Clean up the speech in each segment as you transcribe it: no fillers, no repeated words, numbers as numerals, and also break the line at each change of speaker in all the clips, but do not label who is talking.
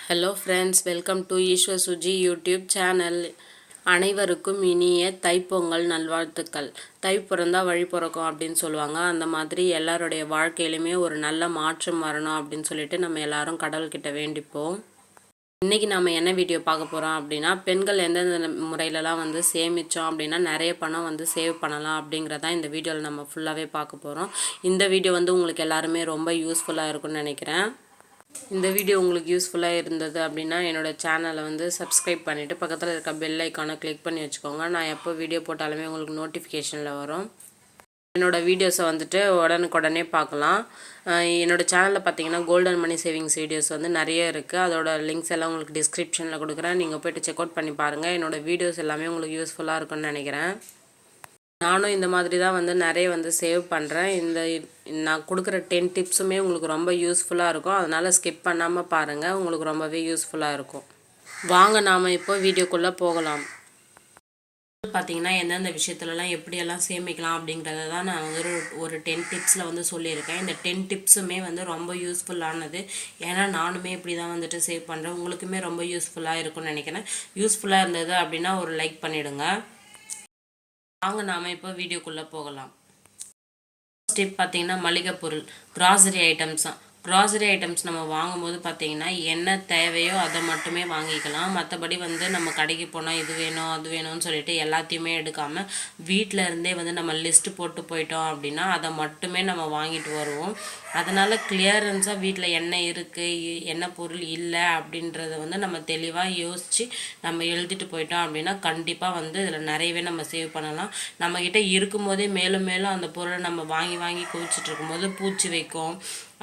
Hello friends, welcome to Eswar Suji YouTube channel. அனைவருக்கும் இனிய தைப்பொங்கல் நல்வாழ்த்துக்கள். தை பிறந்தா வழி பிறக்கும் அப்படின்னு சொல்லுவாங்க. அந்த மாதிரி எல்லாருடைய வாழ்க்கையிலுமே ஒரு நல்ல மாற்றம் வரணும் அப்படின்னு சொல்லிட்டு நம்ம எல்லாரும் கடவுள்கிட்ட வேண்டிப்போம். இன்றைக்கி நம்ம என்ன வீடியோ பார்க்க போகிறோம் அப்படின்னா, பெண்கள் எந்தெந்த முறையிலலாம் வந்து சேமித்தோம் அப்படின்னா நிறைய பணம் வந்து சேவ் பண்ணலாம் அப்படிங்கிறதான் இந்த வீடியோவில் நம்ம ஃபுல்லாகவே பார்க்க போகிறோம். இந்த வீடியோ வந்து உங்களுக்கு எல்லாருமே ரொம்ப யூஸ்ஃபுல்லாக இருக்கும்னு நினைக்கிறேன். இந்த வீடியோ உங்களுக்கு யூஸ்ஃபுல்லாக இருந்தது அப்படின்னா என்னோடய சேனலை வந்து சப்ஸ்கிரைப் பண்ணிவிட்டு பக்கத்தில் இருக்க பெல் ஐக்கானை கிளிக் பண்ணி வச்சுக்கோங்க. நான் எப்போ வீடியோ போட்டாலுமே உங்களுக்கு நோட்டிஃபிகேஷனில் வரும். என்னோடய வீடியோஸை வந்துட்டு உடனுக்குடனே பார்க்கலாம். என்னோடய சேனலில் பார்த்தீங்கன்னா கோல்டன் மணி சேவிங்ஸ் வீடியோஸ் வந்து நிறைய இருக்குது. அதோட லிங்க்ஸ் எல்லாம் உங்களுக்கு டிஸ்கிரிப்ஷனில் கொடுக்குறேன். நீங்கள் போய்ட்டு செக் அவுட் பண்ணி பாருங்கள். என்னோடய வீடியோஸ் எல்லாமே உங்களுக்கு யூஸ்ஃபுல்லாக இருக்கும்னு நினைக்கிறேன். நானும் இந்த மாதிரி தான் வந்து நிறைய வந்து சேவ் பண்ணுறேன். நான் கொடுக்குற 10 டிப்ஸுமே உங்களுக்கு ரொம்ப யூஸ்ஃபுல்லாக இருக்கும். அதனால் ஸ்கிப் பண்ணாமல் பாருங்கள், உங்களுக்கு ரொம்பவே யூஸ்ஃபுல்லாக இருக்கும். வாங்க நாம் இப்போ வீடியோக்குள்ளே போகலாம். பார்த்தீங்கன்னா எந்தெந்த விஷயத்துலலாம் எப்படியெல்லாம் சேமிக்கலாம் அப்படிங்கிறத தான் நான் வந்து ஒரு 10 டிப்ஸில் வந்து சொல்லியிருக்கேன். இந்த 10 டிப்ஸுமே வந்து ரொம்ப யூஸ்ஃபுல்லானது. ஏன்னா நானுமே இப்படி தான் வந்துட்டு சேவ் பண்ணுறேன். உங்களுக்குமே ரொம்ப யூஸ்ஃபுல்லாக இருக்கும்னு நினைக்கிறேன். யூஸ்ஃபுல்லாக இருந்தது அப்படின்னா ஒரு லைக் பண்ணிவிடுங்க. வாங்க நாம் இப்போ வீடியோக்குள்ளே போகலாம். ஸ்டெப் பார்த்தீங்கன்னா மளிகை பொருள், கிராசரி ஐட்டம்ஸ் தான். கிராசரி ஐட்டம்ஸ் நம்ம வாங்கும்போது பார்த்தீங்கன்னா என்ன தேவையோ அதை மட்டுமே வாங்கிக்கலாம். மற்றபடி வந்து நம்ம கடைக்கு போனால் இது வேணும் அது வேணும்னு சொல்லிட்டு எல்லாத்தையுமே எடுக்காமல் வீட்டில் இருந்தே வந்து நம்ம லிஸ்ட்டு போட்டு போயிட்டோம் அப்படின்னா அதை மட்டுமே நம்ம வாங்கிட்டு வருவோம். அதனால் கிளியரன்ஸாக வீட்டில் என்ன இருக்குது என்ன பொருள் இல்லை அப்படின்றத வந்து நம்ம தெளிவாக யோசித்து நம்ம எழுதிட்டு போயிட்டோம் அப்படின்னா கண்டிப்பாக வந்து இதில் நிறையவே நம்ம சேவ் பண்ணலாம். நம்மக்கிட்ட இருக்கும்போதே மேலும் மேலும் அந்த பொருளை நம்ம வாங்கி வாங்கி குவிச்சிட்டு இருக்கும்போது பூச்சி வைக்கும்.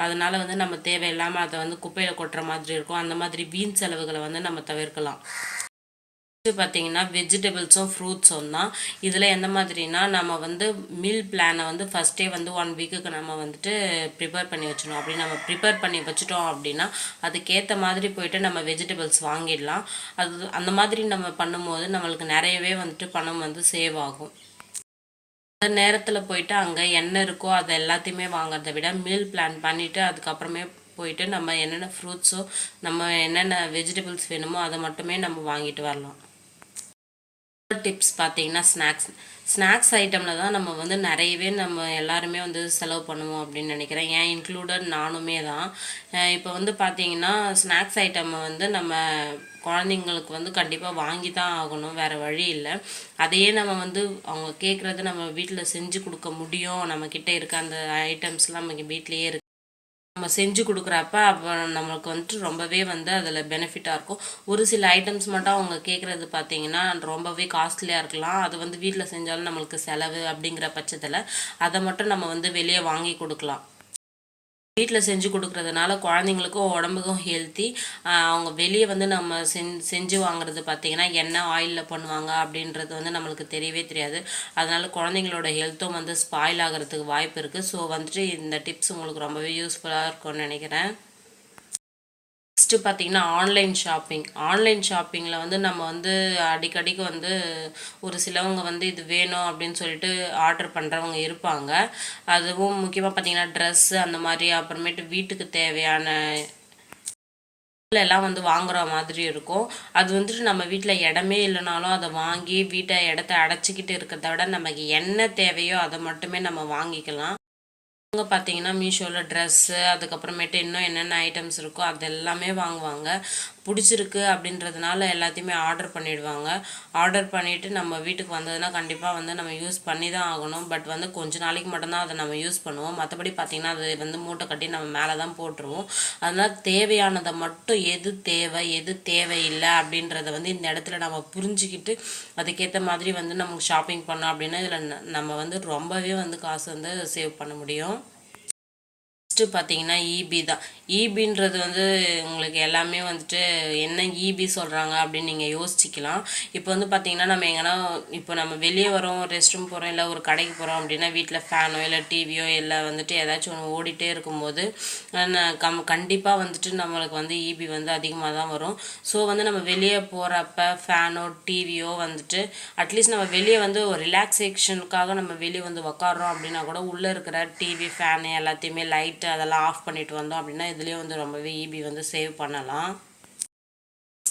அதனால் வந்து நம்ம தேவையில்லாமல் அதை வந்து குப்பையில் கொட்டுற மாதிரி இருக்கும். அந்த மாதிரி வீண் செலவுகளை வந்து நம்ம தவிர்க்கலாம். பார்த்தீங்கன்னா வெஜிடபிள்ஸும் ஃப்ரூட்ஸும் தான். இதில் எந்த மாதிரினா நம்ம வந்து மீல் பிளானை வந்து ஃபஸ்ட்டே வந்து 1 வீக்குக்கு நம்ம வந்துட்டு ப்ரிப்பேர் பண்ணி வச்சிடணும். அப்படி நம்ம ப்ரிப்பேர் பண்ணி வச்சுட்டோம் அப்படின்னா அதுக்கேற்ற மாதிரி போயிட்டு நம்ம வெஜிடபிள்ஸ் வாங்கிடலாம். அந்த மாதிரி நம்ம பண்ணும்போது நம்மளுக்கு நிறையவே வந்துட்டு பணம் வந்து சேவ் ஆகும். அந்த நேரத்தில் போயிட்டு அங்கே என்ன இருக்கோ அதை எல்லாத்தையுமே வாங்குறத விட மீல் பிளான் பண்ணிவிட்டு அதுக்கப்புறமே போயிட்டு நம்ம என்னென்ன ஃப்ரூட்ஸோ நம்ம என்னென்ன வெஜிடபிள்ஸ் வேணுமோ அதை மட்டுமே நம்ம வாங்கிட்டு வரலாம். டிப்ஸ் பார்த்தீங்கன்னா ஸ்நாக்ஸ் ஐட்டமில் தான் நம்ம வந்து நிறையவே நம்ம எல்லாருமே வந்து செலவு பண்ணுவோம் அப்படின்னு நினைக்கிறேன். ஏன் இன்க்ளூடட் நானுமே தான். இப்போ வந்து பார்த்தீங்கன்னா ஸ்நாக்ஸ் ஐட்டம் வந்து நம்ம குழந்தைங்களுக்கு வந்து கண்டிப்பாக வாங்கி தான் ஆகணும், வேறு வழி இல்லை. அதையே நம்ம வந்து அவங்க கேட்குறது நம்ம வீட்டில் செஞ்சு கொடுக்க முடியும். நம்மக்கிட்ட இருக்க அந்த ஐட்டம்ஸ்லாம் நம்ம வீட்லேயே இருக்குது. நம்ம செஞ்சு கொடுக்குறப்ப அப்போ நம்மளுக்கு வந்துட்டு ரொம்பவே வந்து அதில் பெனிஃபிட்டாக இருக்கும். ஒரு சில ஐட்டம்ஸ் மட்டும் அவங்க கேட்குறது பார்த்தீங்கன்னா ரொம்பவே காஸ்ட்லியாக இருக்கலாம். அது வந்து வீட்டில் செஞ்சாலும் நம்மளுக்கு செலவு அப்படிங்கிற பட்சத்தில் அதை மட்டும் நம்ம வந்து வெளியே வாங்கி கொடுக்கலாம். வீட்டில் செஞ்சு கொடுக்குறதுனால குழந்தைங்களுக்கும் உடம்புக்கும் ஹெல்த்தி. அவங்க வெளியே வந்து நம்ம செஞ்சு வாங்குறது பார்த்திங்கன்னா என்ன ஆயிலில் பண்ணுவாங்க அப்படின்றது வந்து நம்மளுக்கு தெரியவே தெரியாது. அதனால் குழந்தைங்களோட ஹெல்த்தும் வந்து ஸ்பாயில் ஆகிறதுக்கு வாய்ப்பு இருக்குது. ஸோ வந்துட்டு இந்த டிப்ஸ் உங்களுக்கு ரொம்பவே யூஸ்ஃபுல்லாக இருக்கும்னு நினைக்கிறேன். நெக்ஸ்ட்டு பார்த்திங்கன்னா ஆன்லைன் ஷாப்பிங்கில் வந்து நம்ம வந்து அடிக்கடிக்கு வந்து ஒரு சிலவங்க வந்து இது வேணும் அப்படின்னு சொல்லிட்டு ஆர்டர் பண்ணுறவங்க இருப்பாங்க. அதுவும் முக்கியமாக பார்த்திங்கன்னா ட்ரெஸ்ஸு அந்த மாதிரி, அப்புறமேட்டு வீட்டுக்கு தேவையான எல்லாம் வந்து வாங்குற மாதிரி இருக்கும். அது வந்துட்டு நம்ம வீட்டில் இடமே இல்லைனாலும் அதை வாங்கி இடத்த அடைச்சிக்கிட்டு இருக்கிறத விட நமக்கு என்ன தேவையோ அதை மட்டுமே நம்ம வாங்கிக்கலாம். அவங்க பார்த்தீங்கன்னா மீஷோவில் ட்ரெஸ்ஸு, அதுக்கப்புறமேட்டு இன்னும் என்னென்ன ஐட்டம்ஸ் இருக்கோ அது எல்லாமே வாங்குவாங்க. பிடிச்சிருக்கு அப்படின்றதுனால எல்லாத்தையுமே ஆர்டர் பண்ணிவிடுவாங்க. ஆர்டர் பண்ணிவிட்டு நம்ம வீட்டுக்கு வந்ததுன்னா கண்டிப்பாக வந்து நம்ம யூஸ் பண்ணி தான் ஆகணும். பட் வந்து கொஞ்ச நாளைக்கு மட்டும்தான் அதை நம்ம யூஸ் பண்ணுவோம். மற்றபடி பார்த்திங்கன்னா அது வந்து மூட்டை கட்டி நம்ம மேலே தான் போட்டுருவோம். அதனால் தேவையானதை மட்டும் எது தேவை எது தேவையில்லை அப்படின்றத வந்து இந்த இடத்துல நம்ம புரிஞ்சுக்கிட்டு அதுக்கேற்ற மாதிரி வந்து நமக்கு ஷாப்பிங் பண்ணோம் அப்படின்னா இதில் நம்ம வந்து ரொம்பவே வந்து காசு வந்து சேவ் பண்ண முடியும். நெக்ஸ்ட்டு பார்த்தீங்கன்னா இபி தான். இபின்றது வந்து உங்களுக்கு எல்லாமே வந்துட்டு என்ன இபி சொல்கிறாங்க அப்படின்னு நீங்கள் யோசிச்சிக்கலாம். இப்போ வந்து பார்த்தீங்கன்னா நம்ம எங்கன்னா இப்போ நம்ம வெளியே வரோம், ரெஸ்ட் ரூம் போகிறோம், இல்லை ஒரு கடைக்கு போகிறோம் அப்படின்னா வீட்டில் ஃபேனோ இல்லை டிவியோ இல்லை வந்துட்டு ஏதாச்சும் ஒன்று ஓடிட்டே இருக்கும்போது கண்டிப்பாக வந்துட்டு நம்மளுக்கு வந்து இபி வந்து அதிகமாக தான் வரும். ஸோ வந்து நம்ம வெளியே போகிறப்ப ஃபேனோ டிவியோ வந்துட்டு அட்லீஸ்ட் நம்ம வெளியே வந்து ஒரு ரிலாக்ஸேஷனுக்காக நம்ம வெளியே வந்து உக்காடுறோம் அப்படின்னா கூட உள்ளே இருக்கிற டிவி ஃபேனு எல்லாத்தையுமே லைட் அதெல்லாம் ஆஃப் பண்ணிட்டு வந்தோம் அப்படின்னா இதுலேயே வந்து ரொம்பவே இபி வந்து சேவ் பண்ணலாம்.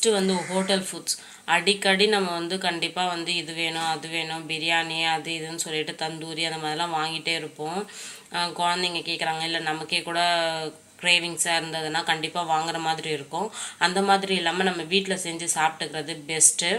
நெக்ஸ்ட்டு வந்து ஹோட்டல் ஃபுட்ஸ். அடிக்கடி நம்ம வந்து கண்டிப்பாக வந்து இது வேணும் அது வேணும் பிரியாணி அது இதுன்னு சொல்லிட்டு தந்தூரி அந்த மாதிரிலாம் வாங்கிட்டே இருப்போம். குழந்தைங்க கேட்குறாங்க, இல்லை நமக்கே கூட க்ரேவிங்ஸாக இருந்ததுன்னா கண்டிப்பாக வாங்குற மாதிரி இருக்கும். அந்த மாதிரி இல்லாமல் நம்ம வீட்டில் செஞ்சு சாப்பிட்டுக்கிறது பெஸ்ட்டு.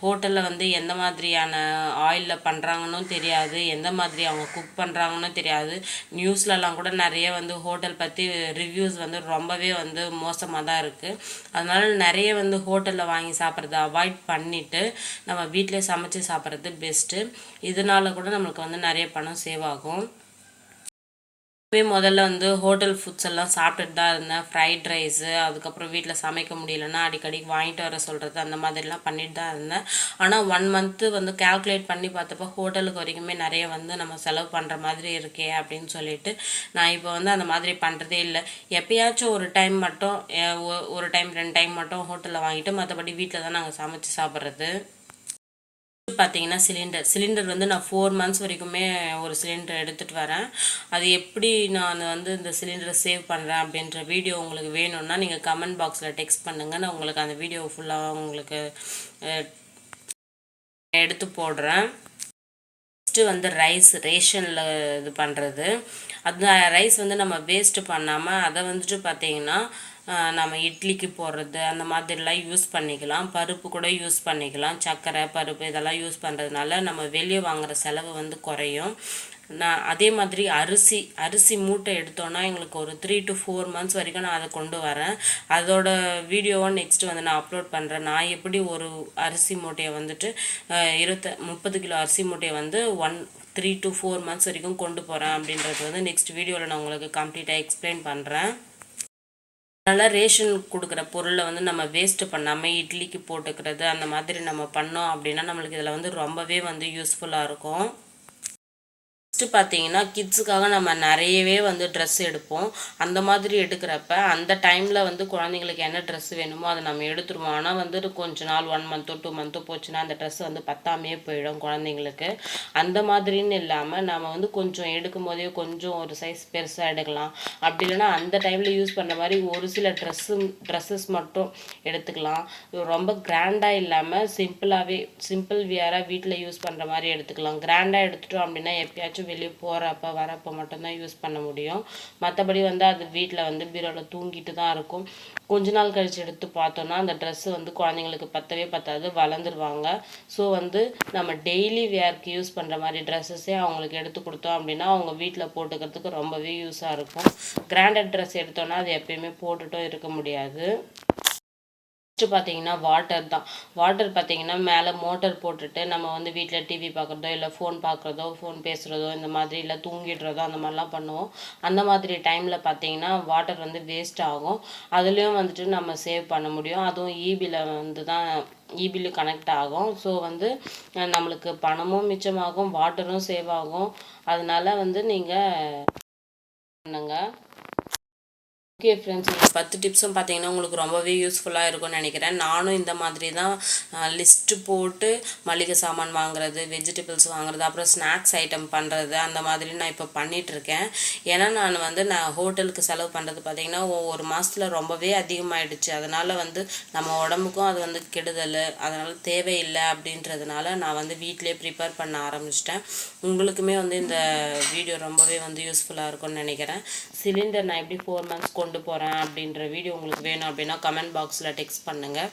ஹோட்டலில் வந்து எந்த மாதிரியான ஆயிலில் பண்ணுறாங்கன்னு தெரியாது, எந்த மாதிரி அவங்க குக் பண்ணுறாங்கன்னு தெரியாது. நியூஸ்லலாம் கூட நிறைய வந்து ஹோட்டல் பற்றி ரிவ்யூஸ் வந்து ரொம்பவே வந்து மோசமாக தான் இருக்குது. அதனால நிறைய வந்து ஹோட்டலில் வாங்கி சாப்பிட்றத அவாய்ட் பண்ணிவிட்டு நம்ம வீட்டிலே சமைச்சு சாப்பிட்றது பெஸ்ட்டு. இதனால கூட நம்மளுக்கு வந்து நிறைய பணம் சேவ் ஆகும். முதல்ல வந்து ஹோட்டல் ஃபுட்ஸ் எல்லாம் சாப்பிட்டுட்டு தான் இருந்தேன். ஃப்ரைட் ரைஸு, அதுக்கப்புறம் வீட்டில் சமைக்க முடியலன்னா அடிக்கடி வாங்கிட்டு வர சொல்கிறது, அந்த மாதிரிலாம் பண்ணிட்டு தான் இருந்தேன். ஆனால் 1 மந்த்து வந்து கால்குலேட் பண்ணி பார்த்தப்போ ஹோட்டலுக்கு வரைக்குமே நிறைய வந்து நம்ம செலவு பண்ணுற மாதிரி இருக்கே அப்படின்னு சொல்லிட்டு நான் இப்போ வந்து அந்த மாதிரி பண்ணுறதே இல்லை. எப்பயாச்சும் ஒரு டைம் மட்டும், ஒரு டைம் 2 டைம் மட்டும் ஹோட்டலில் வாங்கிட்டு மற்றபடி வீட்டில் தான் நாங்கள் சமைச்சு சாப்பிட்றது. பார்த்தீங்கன்னா சிலிண்டர் வந்து நான் 4 மந்த்ஸ் வரைக்குமே ஒரு சிலிண்டர் எடுத்துகிட்டு வரேன். அது எப்படி நான் வந்து இந்த சிலிண்டரை சேவ் பண்ணுறேன் அப்படின்ற வீடியோ உங்களுக்கு வேணும்னா நீங்கள் கமெண்ட் பாக்ஸில் டெக்ஸ்ட் பண்ணுங்கள். நான் உங்களுக்கு அந்த வீடியோ ஃபுல்லாக உங்களுக்கு எடுத்து போடுறேன். நெக்ஸ்ட்டு வந்து ரேஷனில் இது பண்ணுறது. அந்த ரைஸ் வந்து நம்ம வேஸ்ட்டு பண்ணாமல் அதை வந்துட்டு பார்த்திங்கன்னா நம்ம இட்லிக்கு போடுறது அந்த மாதிரிலாம் யூஸ் பண்ணிக்கலாம். பருப்பு கூட யூஸ் பண்ணிக்கலாம். சர்க்கரை பருப்பு இதெல்லாம் யூஸ் பண்ணுறதுனால நம்ம வெளியே வாங்குகிற செலவு வந்து குறையும். அதே மாதிரி அரிசி மூட்டை எடுத்தோன்னா எங்களுக்கு ஒரு 3 to 4 மந்த்ஸ் வரைக்கும் நான் அதை கொண்டு வரேன். அதோட வீடியோவை நெக்ஸ்ட்டு வந்து நான் அப்லோட் பண்ணுறேன். நான் எப்படி ஒரு அரிசி மூட்டையை வந்துட்டு 30 கிலோ அரிசி மூட்டையை வந்து 3 to 4 மந்த்ஸ் வரைக்கும் கொண்டு போகிறேன் அப்படின்றது வந்து நெக்ஸ்ட் வீடியோவில் நான் உங்களுக்கு கம்ப்ளீட்டாக எக்ஸ்பிளைன் பண்ணுறேன். அதனால் ரேஷன் கொடுக்குற பொருளை வந்து நம்ம வேஸ்ட்டு பண்ணாமல் இட்லிக்கு போட்டுக்கிறது அந்த மாதிரி நம்ம பண்ணோம் அப்படின்னா நம்மளுக்கு இதில் வந்து ரொம்பவே வந்து யூஸ்ஃபுல்லாக இருக்கும். நெக்ஸ்ட்டு பார்த்தீங்கன்னா கிட்ஸுக்காக நம்ம நிறையவே வந்து ட்ரெஸ் எடுப்போம். அந்த மாதிரி எடுக்கிறப்ப அந்த டைமில் வந்து குழந்தைங்களுக்கு என்ன ட்ரெஸ் வேணுமோ அதை நம்ம எடுத்துருவோம். ஆனால் வந்து கொஞ்ச நாள் 1 மந்த்தோ 2 மந்த்தோ போச்சுன்னா அந்த ட்ரெஸ் வந்து பத்தாமையே போயிடும் குழந்தைங்களுக்கு. அந்த மாதிரின்னு இல்லாமல் நம்ம வந்து கொஞ்சம் எடுக்கும் போதே கொஞ்சம் ஒரு சைஸ் பெருசாக எடுக்கலாம். அப்படி இல்லைன்னா அந்த டைமில் யூஸ் பண்ணுற மாதிரி ஒரு சில ட்ரெஸ்ஸஸ் மட்டும் எடுத்துக்கலாம். ரொம்ப கிராண்டாக இல்லாமல் சிம்பிள் வியராக வீட்டில் யூஸ் பண்ணுற மாதிரி எடுத்துக்கலாம். கிராண்டாக எடுத்துட்டோம் அப்படின்னா எப்பயாச்சும் வெளியே போகிறப்ப வரப்போ மட்டும்தான் யூஸ் பண்ண முடியும். மற்றபடி வந்து அது வீட்டில் வந்து பீரோவில் தூங்கிட்டு தான் இருக்கும். கொஞ்ச நாள் கழித்து எடுத்து பார்த்தோன்னா அந்த ட்ரெஸ்ஸு வந்து குழந்தைங்களுக்கு பத்தாது, வளர்ந்துருவாங்க. ஸோ வந்து நம்ம டெய்லி வேர்க்கு யூஸ் பண்ணுற மாதிரி ட்ரெஸ்ஸஸே அவங்களுக்கு எடுத்து கொடுத்தோம் அப்படின்னா அவங்க வீட்டில் போட்டுக்கிறதுக்கு ரொம்பவே யூஸாக இருக்கும். கிராண்டட் ட்ரெஸ் எடுத்தோன்னா அது எப்பயுமே போட்டுட்டும் இருக்க முடியாது. நெக்ஸ்ட்டு பார்த்தீங்கன்னா வாட்டர் பார்த்தீங்கன்னா மேலே மோட்டர் போட்டுட்டு நம்ம வந்து வீட்டில் டிவி பார்க்குறதோ இல்லை ஃபோன் பார்க்குறதோ ஃபோன் பேசுகிறதோ இந்த மாதிரி இல்லை தூங்கிடுறதோ அந்த மாதிரிலாம் பண்ணுவோம். அந்த மாதிரி டைமில் பார்த்தீங்கன்னா வாட்டர் வந்து வேஸ்ட் ஆகும். அதுலேயும் வந்துட்டு நம்ம சேவ் பண்ண முடியும். அதுவும் ஈபியில் வந்து தான் ஈபியில் கனெக்ட் ஆகும். ஸோ வந்து நம்மளுக்கு பணமும் மிச்சமாகும், வாட்டரும் சேவ் ஆகும். அதனால வந்து நீங்கள் பண்ணுங்க. ஓகே ஃப்ரெண்ட்ஸ், இந்த 10 டிப்ஸும் பார்த்தீங்கன்னா உங்களுக்கு ரொம்பவே யூஸ்ஃபுல்லாக இருக்கும்னு நினைக்கிறேன். நானும் இந்த மாதிரி தான் லிஸ்ட்டு போட்டு மளிகை சாமான் வாங்குறது, வெஜிடபிள்ஸ் வாங்குறது, அப்புறம் ஸ்நாக்ஸ் ஐட்டம் பண்ணுறது அந்த மாதிரி நான் இப்போ பண்ணிகிட்ருக்கேன். ஏன்னா நான் ஹோட்டலுக்கு செலவு பண்ணுறது பார்த்தீங்கன்னா ஒரு மாதத்தில் ரொம்பவே அதிகமாகிடுச்சு. அதனால் வந்து நம்ம உடம்புக்கும் அது வந்து கெடுதல், அதனால் தேவையில்லை அப்படின்றதுனால நான் வந்து வீட்டிலே ப்ரிப்பேர் பண்ண ஆரம்பிச்சிட்டேன். உங்களுக்குமே வந்து இந்த வீடியோ ரொம்பவே வந்து யூஸ்ஃபுல்லாக இருக்கும்னு நினைக்கிறேன். சிலிண்டர் நான் எப்படி 4 மந்த்ஸ் கொண்டு போகிறேன் அப்படின்ற வீடியோ உங்களுக்கு வேணும் அப்படின்னா கமெண்ட் பாக்ஸில் டெக்ஸ்ட் பண்ணுங்கள்.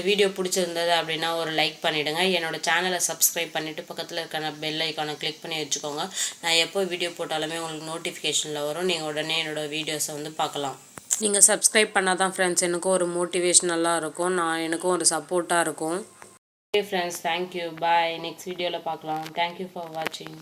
வீடியோ பிடிச்சிருந்தது அப்படின்னா ஒரு லைக் பண்ணிவிடுங்க. என்னோடய சேனலை சப்ஸ்கிரைப் பண்ணிவிட்டு பக்கத்தில் இருக்கிற பெல் ஐக்கானை கிளிக் பண்ணி வச்சுக்கோங்க. நான் எப்போ வீடியோ போட்டாலுமே உங்களுக்கு நோட்டிஃபிகேஷனில் வரும். நீங்கள் உடனே என்னோடய வீடியோஸை வந்து பார்க்கலாம். நீங்கள் சப்ஸ்கிரைப் பண்ணால் தான் ஃப்ரெண்ட்ஸ் எனக்கும் ஒரு மோட்டிவேஷ்னலாக இருக்கும், எனக்கும் ஒரு சப்போர்ட்டாக இருக்கும். ஓகே ஃப்ரெண்ட்ஸ், தேங்க்யூ, பாய். நெக்ஸ்ட் வீடியோவில் பார்க்கலாம். தேங்க்யூ ஃபார் வாட்சிங்.